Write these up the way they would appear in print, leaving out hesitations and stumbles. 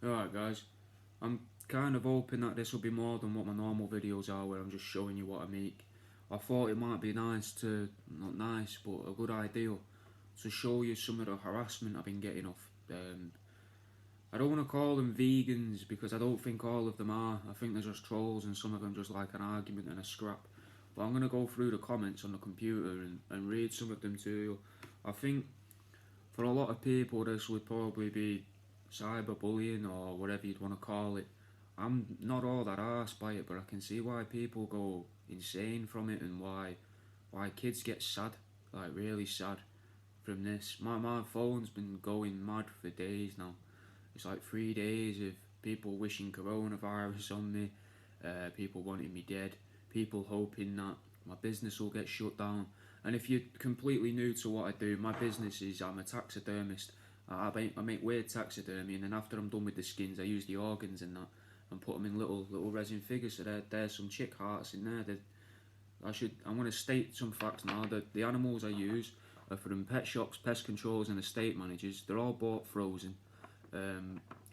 Alright guys, I'm kind of hoping that this will be more than what my normal videos are where I'm just showing you what I make. I thought it might be nice to, not nice, but a good idea to show you some of the harassment I've been getting off. I don't want to call them vegans because I don't think all of them are. I think they're just trolls and some of them just like an argument and a scrap. But I'm going to go through the comments on the computer and read some of them to you. I think for a lot of people this would probably be cyberbullying or whatever you'd want to call it. I'm not all that arsed by it, but I can see why people go insane from it and why kids get sad, like really sad from this. My phone's been going mad for days now. It's like 3 days of people wishing coronavirus on me, people wanting me dead, people hoping that my business will get shut down. And if you're completely new to what I do, my business is I'm a taxidermist. I make weird taxidermy, and then after I'm done with the skins, I use the organs and that and put them in little resin figures. So there's some chick hearts in there. I'm going to state some facts now. The animals I use are from pet shops, pest controllers, and estate managers. They're all bought frozen.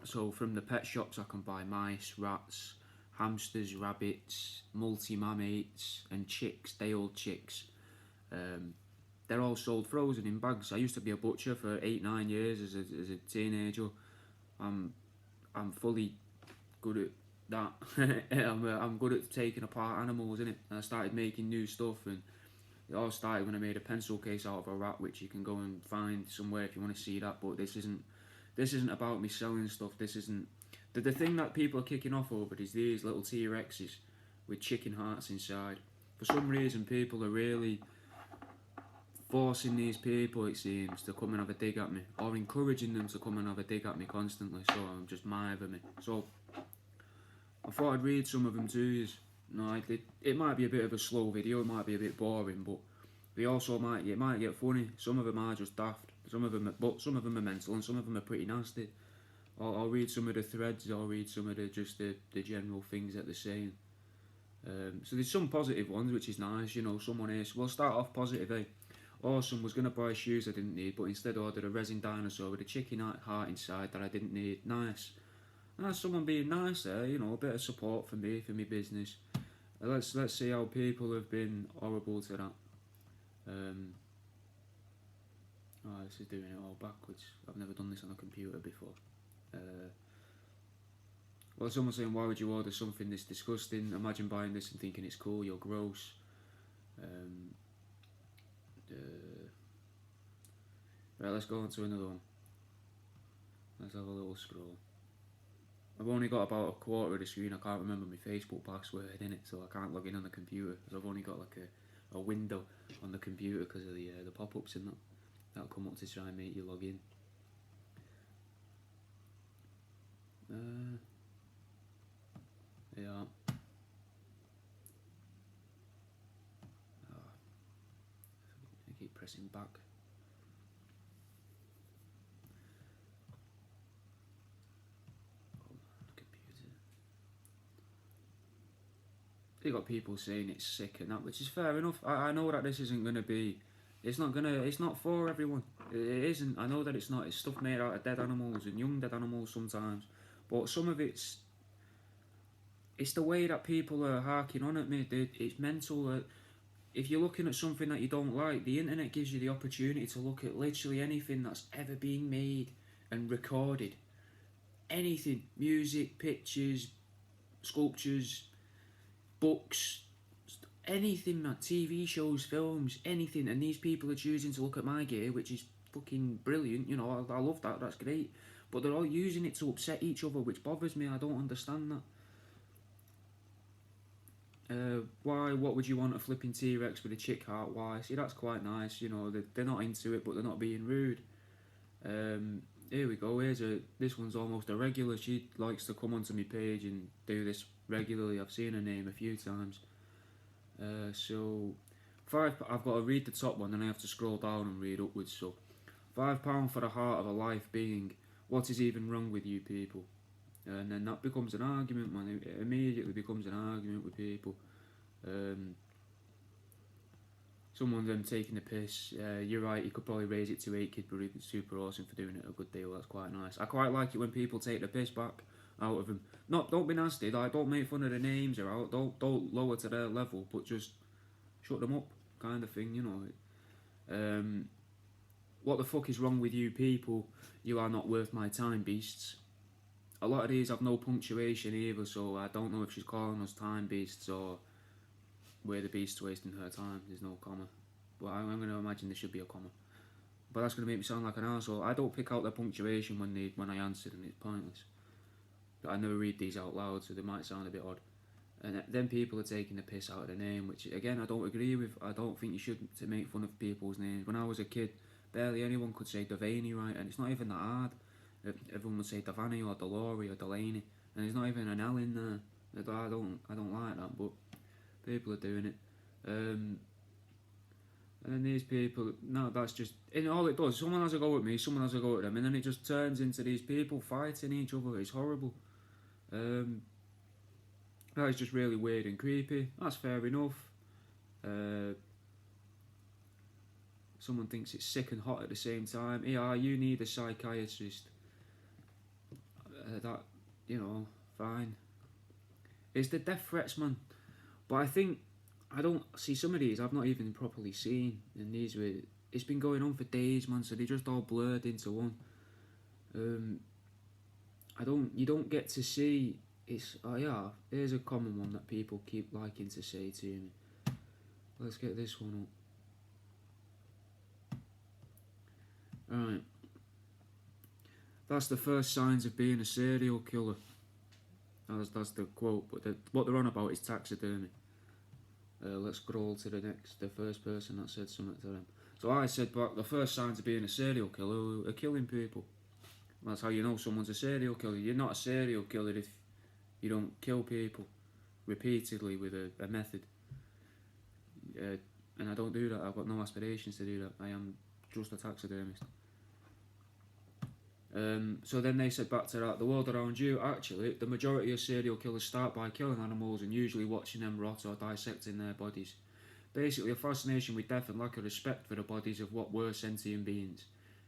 So from the pet shops, I can buy mice, rats, hamsters, rabbits, multi-mammates, and chicks, day-old chicks. Um, they're all sold frozen in bags. I used to be a butcher for 8, 9 years as a teenager. I'm I'm fully good at that. I'm good at taking apart animals, innit? And I started making new stuff, and it all started when I made a pencil case out of a rat, which you can go and find somewhere if you want to see that. But this isn't about me selling stuff. This isn't the thing that people are kicking off over is these little T-Rexes with chicken hearts inside. For some reason, people are really forcing these people, it seems, to come and have a dig at me, or encouraging them to come and have a dig at me constantly. So I'm just mithering me. So I thought I'd read some of them to you. No, it might be a bit of a slow video, it might be a bit boring, but it might get funny. Some of them are just daft. Some of them are mental, and some of them are pretty nasty. I'll read some of the threads. I'll read some of the general things that they're saying. So there's some positive ones, which is nice. You know, someone is. We'll start off positive, eh? Awesome. Was gonna buy shoes I didn't need, but instead ordered a resin dinosaur with a chicken heart inside that I didn't need. Nice. That's someone being nice there. You know, a bit of support for me business. Let's see how people have been horrible to that. Um, oh, this is doing it all backwards. I've never done this on a computer before. Uh, well, someone's saying, why would you order something this disgusting? Imagine buying this and thinking it's cool. You're gross. Um, right, let's go on to another one. Let's have a little scroll. I've only got about a quarter of the screen. I can't remember my Facebook password in it, so I can't log in on the computer because I've only got like a window on the computer because of the pop-ups and that'll come up to try and make you log in. Yeah. Oh, I keep pressing back. Computer. You got people saying it's sick and that, which is fair enough. I know that this isn't gonna be. It's not for everyone. It isn't. I know that it's not. It's stuff made out of dead animals and young dead animals sometimes, but some of it's the way that people are harking on at me. It's mental. If you're looking at something that you don't like, the internet gives you the opportunity to look at literally anything that's ever been made and recorded. Anything, music, pictures, sculptures, books, anything, man, TV shows, films, anything. And these people are choosing to look at my gear, which is fucking brilliant. You know, I love that. That's great. But they're all using it to upset each other, which bothers me. I don't understand that. Why? What would you want a flipping T-Rex with a chick heart? Why? See, that's quite nice. You know, they're not into it, but they're not being rude. Here we go. This one's almost a regular. She likes to come onto my page and do this regularly. I've seen her name a few times. So I've got to read the top one, then I have to scroll down and read upwards. So £5 for the heart of a life being. What is even wrong with you people? And then that becomes an argument, man. It immediately becomes an argument with people. Someone them taking the piss. You're right. You could probably raise it to 8 kids, but it's super awesome for doing it a good deal. That's quite nice. I quite like it when people take the piss back out of them. Don't be nasty. Like, don't make fun of the names or out. Don't lower to their level, but just shut them up, kind of thing. You know. What the fuck is wrong with you people? You are not worth my time, beasts. A lot of these have no punctuation either, so I don't know if she's calling us time beasts or we're the beasts wasting her time. There's no comma. But I'm going to imagine there should be a comma. But that's going to make me sound like an arsehole. I don't pick out their punctuation when I answer, and it's pointless. But I never read these out loud, so they might sound a bit odd. And then people are taking the piss out of the name, which again I don't agree with. I don't think you should to make fun of people's names. When I was a kid, barely anyone could say Devaney right, and it's not even that hard. Everyone would say Devaney or Delory or Delaney, and there's not even an L in there. I don't like that, but people are doing it. And then these people, no, that's just, and all it does, someone has a go at me, someone has a go at them, and then it just turns into these people fighting each other. It's horrible. That is just really weird and creepy. That's fair enough. Someone thinks it's sick and hot at the same time. Yeah, you need a psychiatrist. That, you know, fine. It's the death threats, man. But I don't see some of these I've not even properly seen, and these were, it's been going on for days, man, so they just all blurred into one. You don't get to see, it's, oh yeah, here's a common one that people keep liking to say to me. Let's get this one up. Alright. That's the first signs of being a serial killer. That's the quote, but what they're on about is taxidermy. Let's scroll to the first person that said something to them. So I said back, the first signs of being a serial killer are killing people. That's how you know someone's a serial killer. You're not a serial killer if you don't kill people repeatedly with a method. And I don't do that. I've got no aspirations to do that. I am just a taxidermist. So then they said back to that, the world around you, actually, the majority of serial killers start by killing animals and usually watching them rot or dissecting their bodies. Basically a fascination with death and lack of respect for the bodies of what were sentient beings.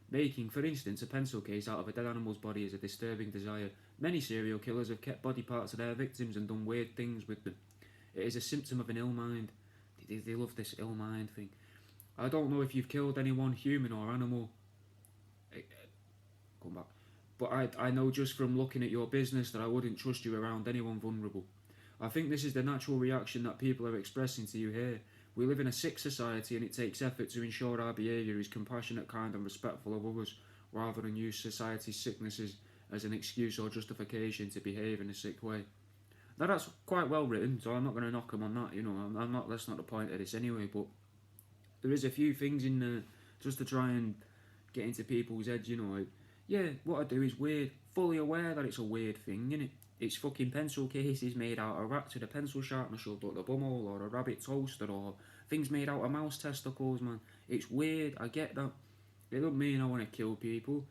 Making, for instance, a pencil case out of a dead animal's body is a disturbing desire. Many serial killers have kept body parts of their victims and done weird things with them. It is a symptom of an ill mind. They love this ill mind thing. I don't know if you've killed anyone, human or animal. Come back. But I know just from looking at your business that I wouldn't trust you around anyone vulnerable. I think this is the natural reaction that people are expressing to you here. We live in a sick society and it takes effort to ensure our behaviour is compassionate, kind and respectful of others, rather than use society's sicknesses as an excuse or justification to behave in a sick way. Now that's quite well written, so I'm not going to knock him on that, you know, I'm not, that's not the point of this anyway, but there is a few things in there just to try and get into people's heads, you know. Yeah, what I do is weird, fully aware that it's a weird thing, innit? It's fucking pencil cases made out of rats with a pencil sharpener shoved up the bumhole, or a rabbit toaster, or things made out of mouse testicles, man. It's weird, I get that. It doesn't mean I want to kill people.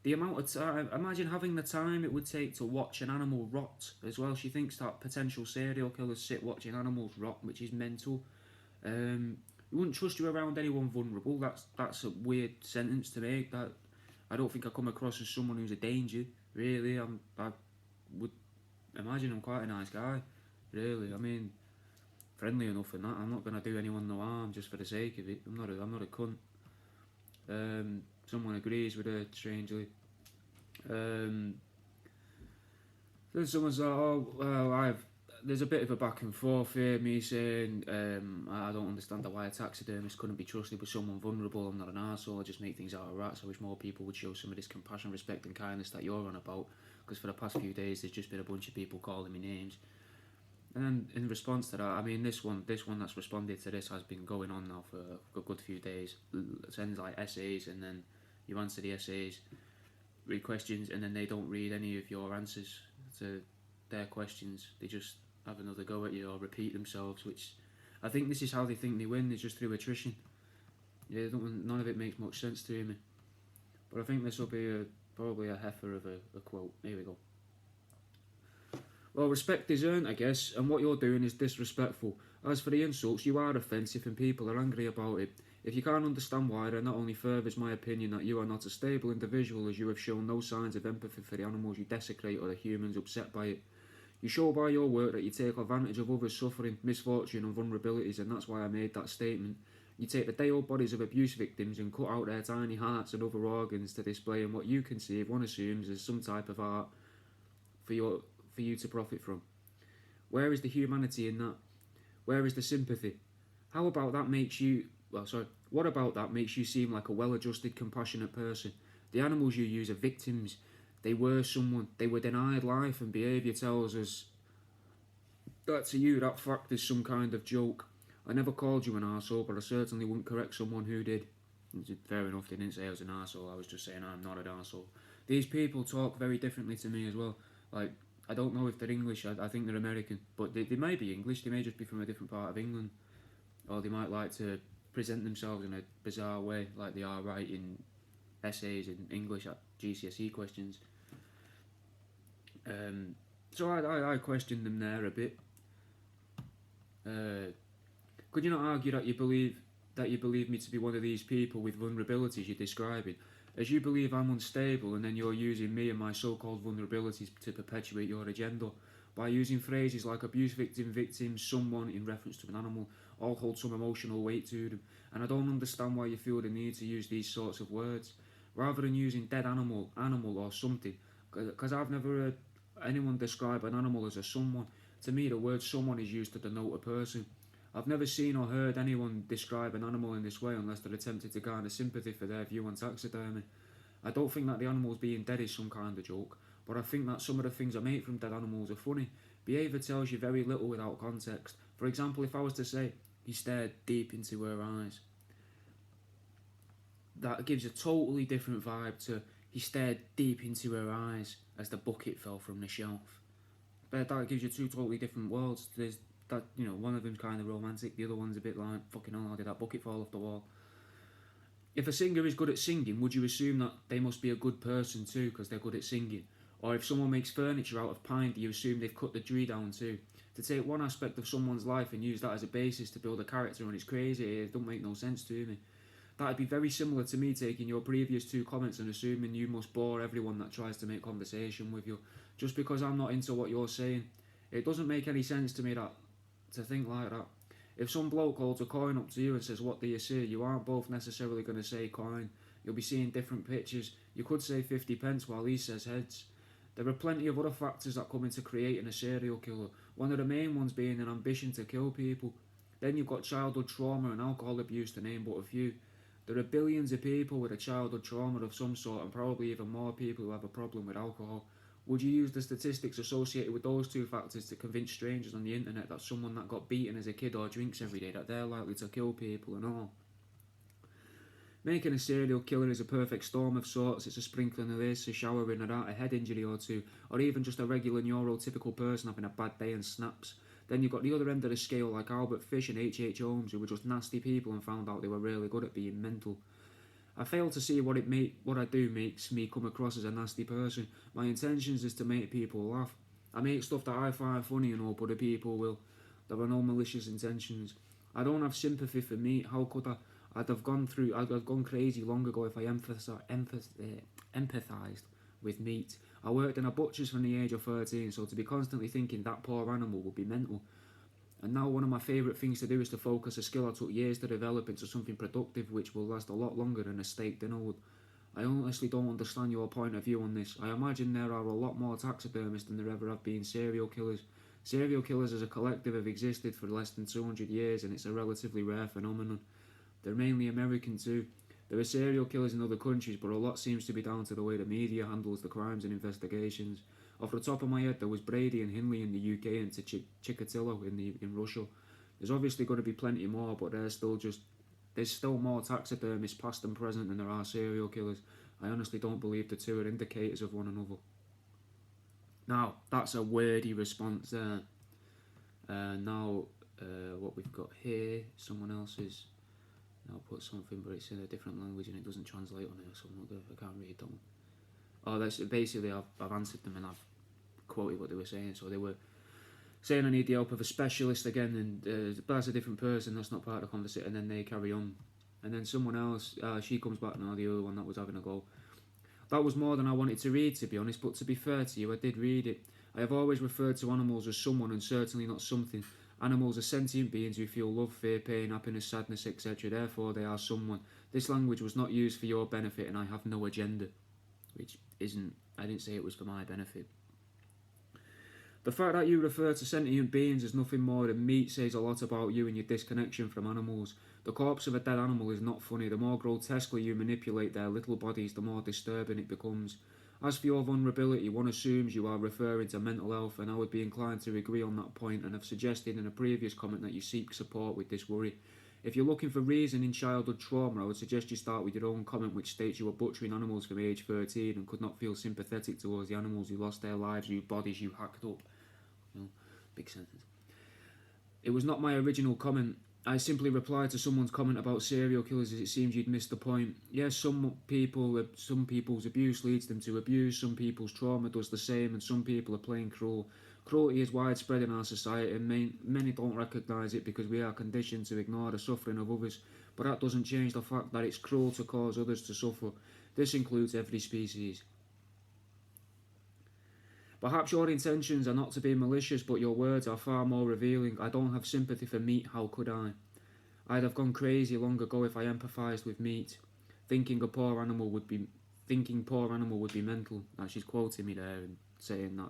The amount of time, imagine having the time it would take to watch an animal rot as well. She thinks that potential serial killers sit watching animals rot, which is mental. You wouldn't trust you around anyone vulnerable. That's a weird sentence to make. That I don't think I come across as someone who's a danger. Really, I would imagine I'm quite a nice guy. Really, I mean, friendly enough and that. I'm not gonna do anyone no harm just for the sake of it. I'm not a cunt. Someone agrees with her, strangely. Then someone's like, oh, well, there's a bit of a back and forth here, me saying, I don't understand why a taxidermist couldn't be trusted with someone vulnerable. I'm not an arsehole, I just make things out of rats. I wish more people would show some of this compassion, respect and kindness that you're on about, because for the past few days there's just been a bunch of people calling me names. And then in response to that, I mean, this one that's responded to this has been going on now for a good few days. It sends like essays, and then you answer the essays, read questions, and then they don't read any of your answers to their questions. They just have another go at you or repeat themselves, which I think this is how they think they win, is just through attrition. Yeah, none of it makes much sense to me. But I think this will be probably a heifer of a quote. Here we go. Well, respect is earned, I guess, and what you're doing is disrespectful. As for the insults, you are offensive and people are angry about it. If you can't understand why, then not only furthers my opinion that you are not a stable individual, as you have shown no signs of empathy for the animals you desecrate or the humans upset by it. You show by your work that you take advantage of others' suffering, misfortune and vulnerabilities, and that's why I made that statement. You take the day-old bodies of abuse victims and cut out their tiny hearts and other organs to display in what you conceive, one assumes, as some type of art for you to profit from. Where is the humanity in that? Where is the sympathy? How about that makes you... What about that makes you seem like a well-adjusted, compassionate person? The animals you use are victims. They were someone. They were denied life, and behaviour tells us that to you that fact is some kind of joke. I never called you an arsehole, but I certainly wouldn't correct someone who did. Fair enough, they didn't say I was an arsehole. I was just saying I'm not an arsehole. These people talk very differently to me as well. Like, I don't know if they're English, I think they're American, but they may be English, they may just be from a different part of England, or they might like to present themselves in a bizarre way, like they are writing essays in English at GCSE questions. So I questioned them there a bit. Could you not argue that you believe me to be one of these people with vulnerabilities you're describing? As you believe I'm unstable, and then you're using me and my so-called vulnerabilities to perpetuate your agenda. By using phrases like abuse victim, someone in reference to an animal, all hold some emotional weight to them, and I don't understand why you feel the need to use these sorts of words, rather than using dead animal or something, because I've never heard anyone describe an animal as a someone. To me, the word someone is used to denote a person. I've never seen or heard anyone describe an animal in this way unless they're attempting to garner sympathy for their view on taxidermy. I don't think that the animals being dead is some kind of joke, but I think that some of the things I make from dead animals are funny. Behaviour tells you very little without context. For example, if I was to say, he stared deep into her eyes, that gives a totally different vibe to, he stared deep into her eyes as the bucket fell from the shelf. But that gives you two totally different worlds. There's that, one of them's kind of romantic, the other one's a bit like, fucking hell, how did that bucket fall off the wall? If a singer is good at singing, would you assume that they must be a good person too because they're good at singing? Or if someone makes furniture out of pine, do you assume they've cut the tree down too? To take one aspect of someone's life and use that as a basis to build a character and it's crazy, it don't make no sense to me. That'd be very similar to me taking your previous two comments and assuming you must bore everyone that tries to make conversation with you, just because I'm not into what you're saying. It doesn't make any sense to me to think like that. If some bloke holds a coin up to you and says, what do you see? You aren't both necessarily going to say coin. You'll be seeing different pictures. You could say 50 pence while he says heads. There are plenty of other factors that come into creating a serial killer, one of the main ones being an ambition to kill people. Then you've got childhood trauma and alcohol abuse, to name but a few. There are billions of people with a childhood trauma of some sort, and probably even more people who have a problem with alcohol. Would you use the statistics associated with those two factors to convince strangers on the internet that someone that got beaten as a kid or drinks every day, that they're likely to kill people and all? Making a serial killer is a perfect storm of sorts. It's a sprinkling of this, a showering of that, a head injury or two, or even just a regular neurotypical person having a bad day and snaps. Then you've got the other end of the scale like Albert Fish and H.H. Holmes, who were just nasty people and found out they were really good at being mental. I fail to see what I do makes me come across as a nasty person. My intentions is to make people laugh. I make stuff that I find funny and hope other people will. There are no malicious intentions. I don't have sympathy for meat. How could I? I'd have gone crazy long ago if I empathised with meat. I worked in a butcher's from the age of 13, so to be constantly thinking that poor animal would be mental. And now one of my favourite things to do is to focus a skill I took years to develop into something productive which will last a lot longer than a steak dinner would. I honestly don't understand your point of view on this. I imagine there are a lot more taxidermists than there ever have been serial killers. Serial killers as a collective have existed for less than 200 years and it's a relatively rare phenomenon. They're mainly American too. There are serial killers in other countries, but a lot seems to be down to the way the media handles the crimes and investigations. Off the top of my head, there was Brady and Hindley in the UK and Chikatilo in Russia. There's obviously going to be plenty more, but there's still more taxidermists past and present than there are serial killers. I honestly don't believe the two are indicators of one another. Now, that's a wordy response there. What we've got here, someone else's. I'll put something, but it's in a different language and it doesn't translate on here, so I can't read that one. Oh, that's basically I've answered them and I've quoted what they were saying. So they were saying I need the help of a specialist again, and that's a different person, that's not part of the conversation, and then they carry on. And then someone else, she comes back now, the other one that was having a go. That was more than I wanted to read, to be honest, but to be fair to you, I did read it. I have always referred to animals as someone and certainly not something. Animals are sentient beings who feel love, fear, pain, happiness, sadness, etc. Therefore, they are someone. This language was not used for your benefit, and I have no agenda. Which isn't, I didn't say it was for my benefit. The fact that you refer to sentient beings as nothing more than meat says a lot about you and your disconnection from animals. The corpse of a dead animal is not funny. The more grotesquely you manipulate their little bodies, the more disturbing it becomes. As for your vulnerability, one assumes you are referring to mental health, and I would be inclined to agree on that point, and have suggested in a previous comment that you seek support with this worry. If you're looking for reason in childhood trauma, I would suggest you start with your own comment, which states you were butchering animals from age 13 and could not feel sympathetic towards the animals who lost their lives, whose bodies you hacked up. No, big sentence. It was not my original comment. I simply replied to someone's comment about serial killers as it seems you'd missed the point. Yes, some people's abuse leads them to abuse, some people's trauma does the same, and some people are plain cruel. Cruelty is widespread in our society, and many don't recognise it because we are conditioned to ignore the suffering of others, but that doesn't change the fact that it's cruel to cause others to suffer. This includes every species. Perhaps your intentions are not to be malicious, but your words are far more revealing. I don't have sympathy for meat, how could I? I'd have gone crazy long ago if I empathised with meat. Thinking poor animal would be mental. Now she's quoting me there and saying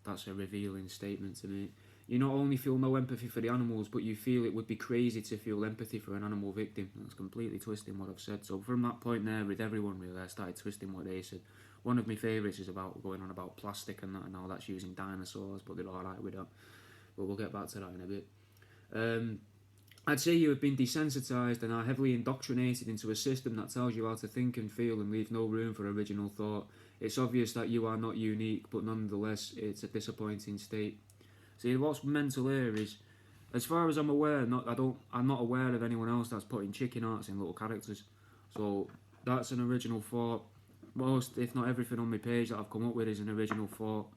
that's a revealing statement to me. You not only feel no empathy for the animals, but you feel it would be crazy to feel empathy for an animal victim. That's completely twisting what I've said. So from that point there, with everyone really, I started twisting what they said. One of my favourites is about going on about plastic and that, and how that's using dinosaurs, but they're alright with that. But we'll get back to that in a bit. I'd say you have been desensitised and are heavily indoctrinated into a system that tells you how to think and feel and leaves no room for original thought. It's obvious that you are not unique, but nonetheless, it's a disappointing state. See, what's mental here is, as far as I'm aware, I'm not aware of anyone else that's putting chicken hearts in little characters. So that's an original thought. Most, if not everything on my page that I've come up with is an original thought.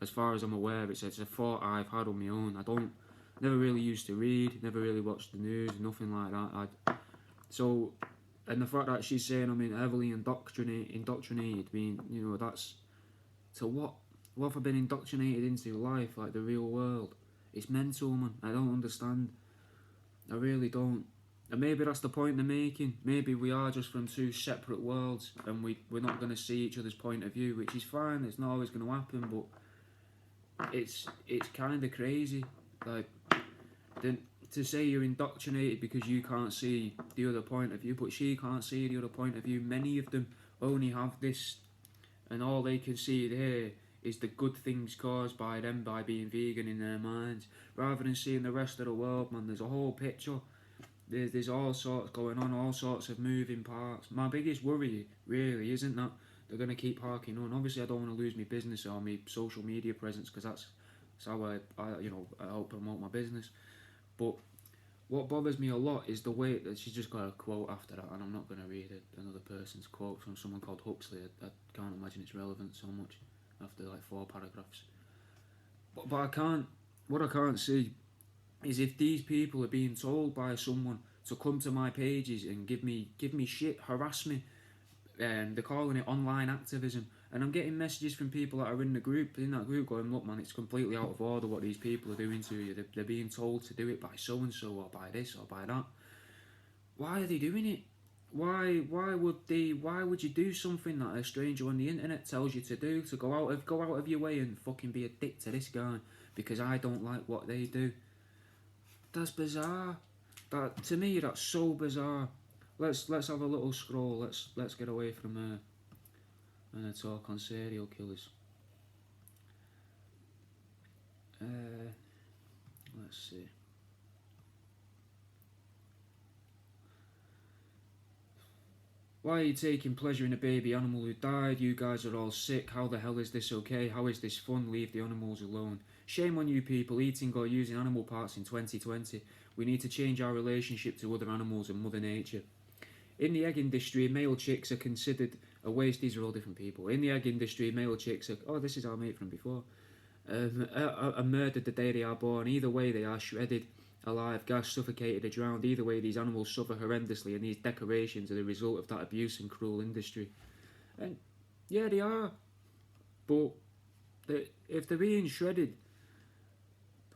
As far as I'm aware, it's a thought I've had on my own. Never really used to read, never really watched the news, nothing like that. And the fact that she's saying I'm heavily indoctrinated, that's to what? What have I been indoctrinated into life, like the real world? It's mental, man. I don't understand. I really don't. And maybe that's the point they're making. Maybe we are just from two separate worlds and we're not going to see each other's point of view, which is fine. It's not always going to happen, but it's kind of crazy. Like, to say you're indoctrinated because you can't see the other point of view, but she can't see the other point of view. Many of them only have this, and all they can see there is the good things caused by them by being vegan in their minds, rather than seeing the rest of the world, man. There's a whole picture. There's all sorts going on, all sorts of moving parts. My biggest worry really isn't that they're going to keep harking on. Obviously, I don't want to lose my business or my social media presence, because that's how I help promote my business. But what bothers me a lot is the way that she's just got a quote after that, and I'm not going to read another person's quote from someone called Huxley. I can't imagine it's relevant so much after like 4 paragraphs. But I can't see is if these people are being told by someone to come to my pages and give me shit, harass me, they're calling it online activism, and I'm getting messages from people that are in that group going, look man, it's completely out of order what these people are doing to you. They're being told to do it by so and so or by this or by that. Why are they doing it? Why would you do something that a stranger on the internet tells you to do, to go out of your way and fucking be a dick to this guy because I don't like what they do? That's bizarre. To me, that's so bizarre. Let's have a little scroll. Let's get away from her and talk on serial killers. Let's see. Why are you taking pleasure in a baby animal who died? You guys are all sick. How the hell is this okay? How is this fun? Leave the animals alone. Shame on you people eating or using animal parts in 2020. We need to change our relationship to other animals and Mother Nature. In the egg industry, male chicks are considered A waste, these are all different people. In the egg industry, male chicks are, oh, this is our mate from before, are murdered the day they are born. Either way, they are shredded alive, gassed, suffocated, or drowned. Either way, these animals suffer horrendously, and these decorations are the result of that abuse and cruel industry. And yeah, they are. But if they're being shredded,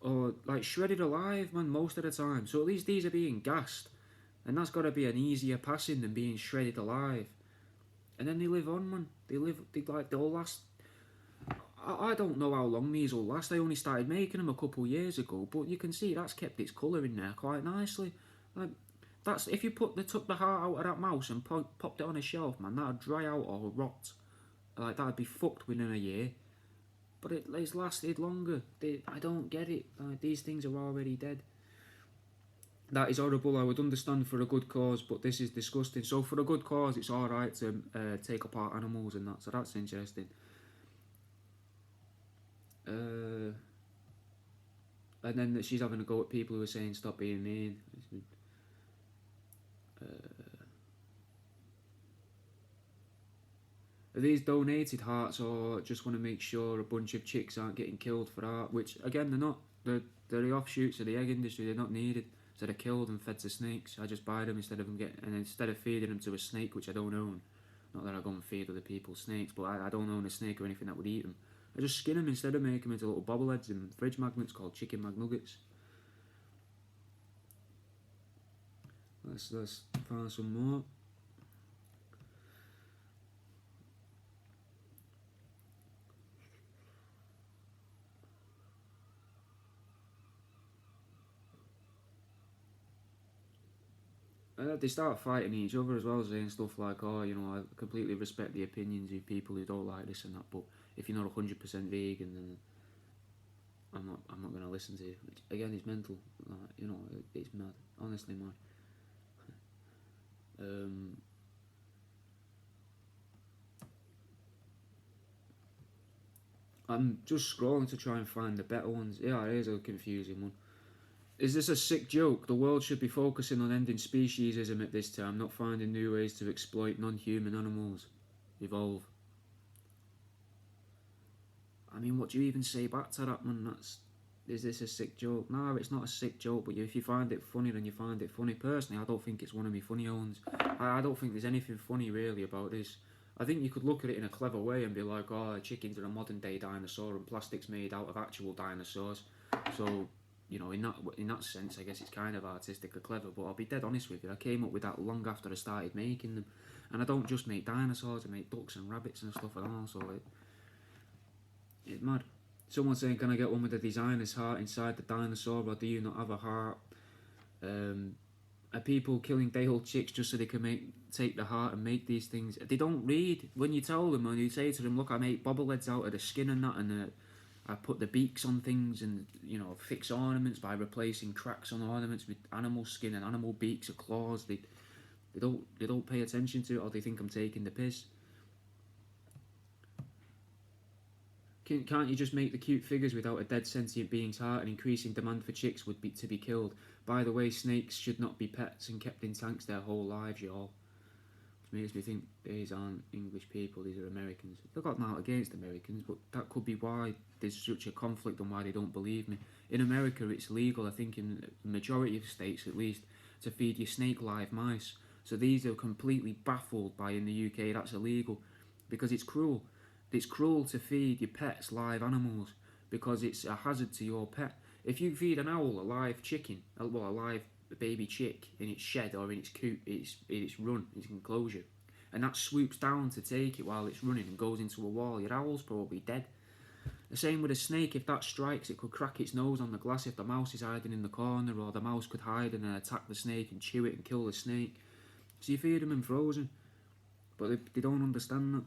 or like shredded alive, man, most of the time. So at least these are being gassed, and that's got to be an easier passing than being shredded alive. And then they live on, man. They'll last. I don't know how long these will last. I only started making them a couple of years ago, but you can see that's kept its colour in there quite nicely. Like that's if you took the heart out of that mouse and popped it on a shelf, man, that'd dry out or rot. Like that'd be fucked within a year. But it's lasted longer. I don't get it. Like, these things are already dead. That is horrible. I would understand for a good cause, but this is disgusting. So for a good cause, it's alright to take apart animals and that. So that's interesting. And then she's having a go at people who are saying stop being mean. Are these donated hearts, or just want to make sure a bunch of chicks aren't getting killed for art? Which again, they're not. They're the offshoots of the egg industry. They're not needed. So they're killed and fed to snakes. I just buy them instead of feeding them to a snake, which I don't own. Not that I go and feed other people snakes, but I don't own a snake or anything that would eat them. I just skin them instead of making them into little bobbleheads and fridge magnets called chicken McNuggets. Let's find some more. They start fighting each other as well, saying stuff like, oh, you know, I completely respect the opinions of people who don't like this and that, but if you're not 100% vegan, then I'm not going to listen to you. Which, again, is mental. Like, you know, it's mad. Honestly mad. I'm just scrolling to try and find the better ones. Yeah, it is a confusing one. Is this a sick joke? The world should be focusing on ending speciesism at this time, not finding new ways to exploit non-human animals. Evolve. I mean, what do you even say back to that, man? Is this a sick joke? No, it's not a sick joke, but if you find it funny, then you find it funny. Personally, I don't think it's one of my funny ones. I don't think there's anything funny, really, about this. I think you could look at it in a clever way and be like, oh, chickens are a modern-day dinosaur and plastic's made out of actual dinosaurs. So, you know, in that sense, I guess it's kind of artistic or clever, but I'll be dead honest with you, I came up with that long after I started making them. And I don't just make dinosaurs, I make ducks and rabbits and stuff like that, so it's mad. Someone's saying, can I get one with the designer's heart inside the dinosaur, or do you not have a heart? Are people killing day-old chicks just so they can take the heart and make these things? They don't read. When you tell them, when you say to them, look, I make bobbleheads out of the skin and that, and I put the beaks on things and, you know, fix ornaments by replacing cracks on ornaments with animal skin and animal beaks or claws. They don't pay attention to it, or they think I'm taking the piss. Can't you just make the cute figures without a dead sentient being's heart, and increasing demand for chicks would be to be killed? By the way, snakes should not be pets and kept in tanks their whole lives, y'all. Which makes me think these aren't English people, these are Americans. They've got nothing against Americans, but that could be why there's such a conflict and why they don't believe me. In America, it's legal, I think in the majority of states at least, to feed your snake live mice. So these are completely baffled by, in the UK, that's illegal, because it's cruel. It's cruel to feed your pets live animals because it's a hazard to your pet. If you feed an owl a live chicken, a live baby chick in its shed or in its coop, its enclosure, and that swoops down to take it while it's running and goes into a wall, your owl's probably dead. The same with a snake. If that strikes, it could crack its nose on the glass if the mouse is hiding in the corner, or the mouse could hide and then attack the snake and chew it and kill the snake. So you feed them in frozen, but they don't understand that.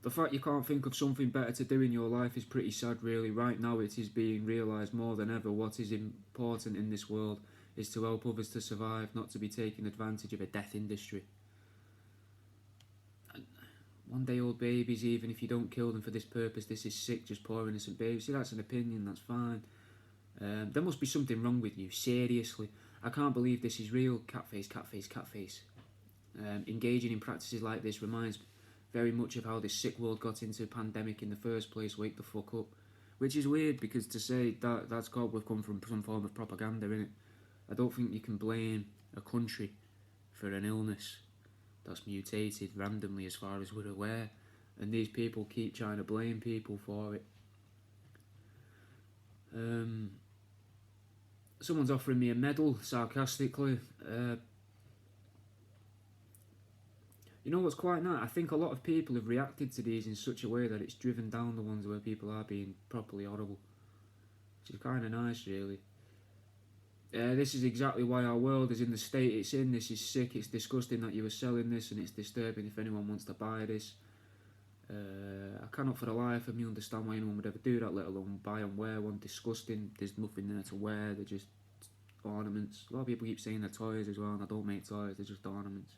The fact you can't think of something better to do in your life is pretty sad, really. Right now it is being realised more than ever what is important in this world is to help others to survive, not to be taking advantage of a death industry. One-day-old babies, even if you don't kill them for this purpose, this is sick, just poor innocent babies. See, that's an opinion, that's fine. There must be something wrong with you, seriously. I can't believe this is real. Catface, catface, catface. Engaging in practices like this reminds very much of how this sick world got into a pandemic in the first place. Wake the fuck up. Which is weird, because to say that's got to have come from some form of propaganda, innit? I don't think you can blame a country for an illness that's mutated randomly as far as we're aware, and these people keep trying to blame people for it. Someone's offering me a medal, sarcastically. You know what's quite nice? I think a lot of people have reacted to these in such a way that it's driven down the ones where people are being properly horrible, which is kind of nice, really. This is exactly why our world is in the state it's in. This is sick. It's disgusting that you are selling this, and it's disturbing if anyone wants to buy this. I cannot for the life of me understand why anyone would ever do that, let alone buy and wear one. Disgusting. There's nothing there to wear. They're just ornaments. A lot of people keep saying they're toys as well, and I don't make toys. They're just ornaments.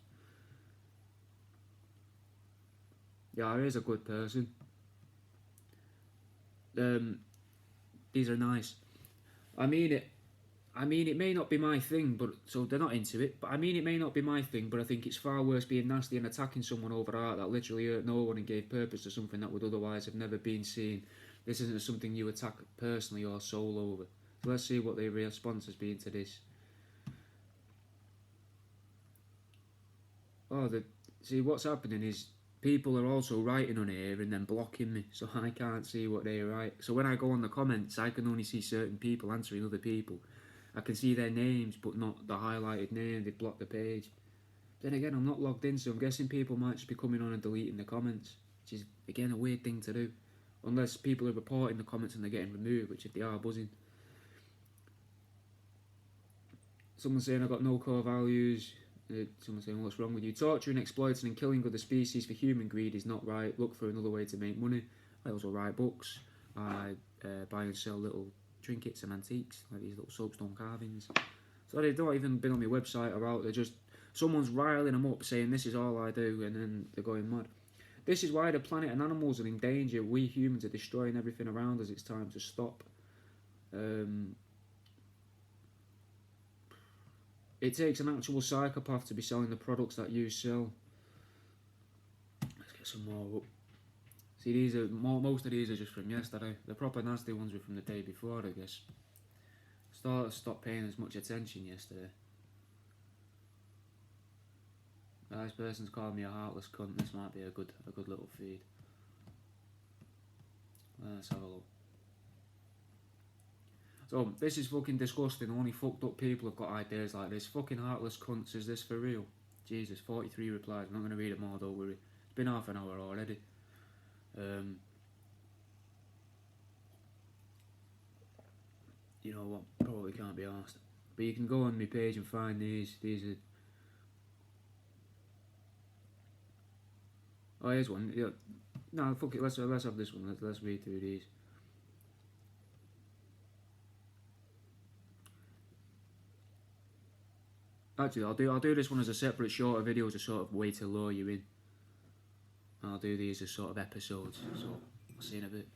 Yeah, he is a good person. These are nice. I mean, it may not be my thing, but so they're not into it. But I mean, it may not be my thing, but I think it's far worse being nasty and attacking someone over art that literally hurt no one and gave purpose to something that would otherwise have never been seen. This isn't something you attack personally or soul over. So let's see what their response has been to this. See, what's happening is people are also writing on here and then blocking me, so I can't see what they write. So when I go on the comments, I can only see certain people answering other people. I can see their names, but not the highlighted name. They've blocked the page. Then again, I'm not logged in, so I'm guessing people might just be coming on and deleting the comments, which is, again, a weird thing to do. Unless people are reporting the comments and they're getting removed, which if they are, buzzing. Someone saying I've got no core values. Someone saying, what's wrong with you? Torturing, exploiting and killing other species for human greed is not right. Look for another way to make money. I also write books. I buy and sell little trinkets and antiques, like these little soapstone carvings. So they don't even been on my website or out. They're just, someone's riling them up saying this is all I do, and then they're going mad. This is why the planet and animals are in danger. We humans are destroying everything around us. It's time to stop. It takes an actual psychopath to be selling the products that you sell. Let's get some more up. See, these are most of these are just from yesterday. The proper nasty ones were from the day before, I guess. Stopped paying as much attention yesterday. This person's called me a heartless cunt. This might be a good little feed. Let's have a look. So, this is fucking disgusting. Only fucked up people have got ideas like this. Fucking heartless cunts, is this for real? Jesus, 43 replies. I'm not going to read them all, don't worry. It's been half an hour already. You know what? Probably can't be asked. But you can go on my page and find these. These are... Oh, here's one. Yeah. No, fuck it. Let's have this one. Let's read through these. Actually, I'll do this one as a separate shorter video, as a sort of way to lure you in. I'll do these as sort of episodes. So I'll see you in a bit.